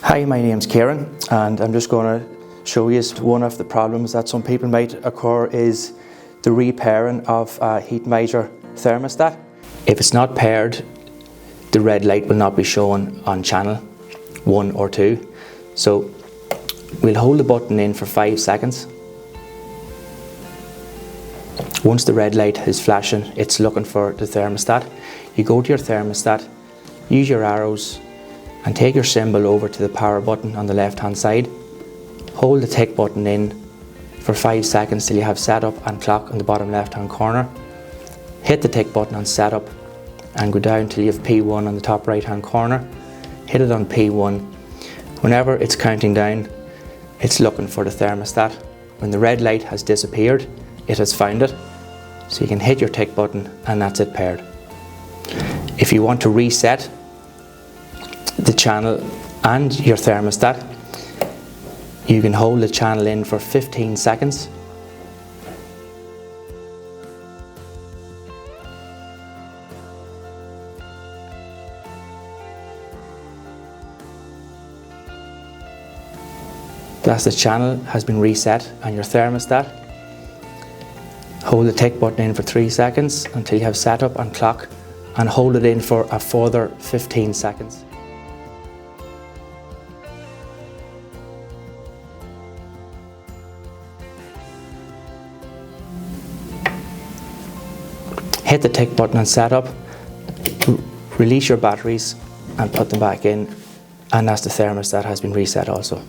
Hi, my name's Kieran and I'm just going to show you one of the problems that some people might occur is the repairing of a Heatmiser thermostat. If it's not paired, the red light will not be shown on channel 1 or 2. So we'll hold the button in for 5 seconds. Once the red light is flashing, it's looking for the thermostat. You go to your thermostat, use your arrows and take your symbol over to the power button on the left hand side. Hold the tick button in for 5 seconds till you have setup and clock on the bottom left hand corner. Hit the tick button on setup and go down till you have P1 on the top right hand corner. Hit it on P1. Whenever it's counting down, it's looking for the thermostat. When the red light has disappeared, it has found it. So you can hit your tick button and that's it paired. If you want to reset the channel and your thermostat, you can hold the channel in for 15 seconds. That's the channel has been reset on your thermostat. Hold the tick button in for 3 seconds until you have setup and clock and hold it in for a further 15 seconds. Hit the tick button on setup, release your batteries and put them back in, and that's the thermostat has been reset also.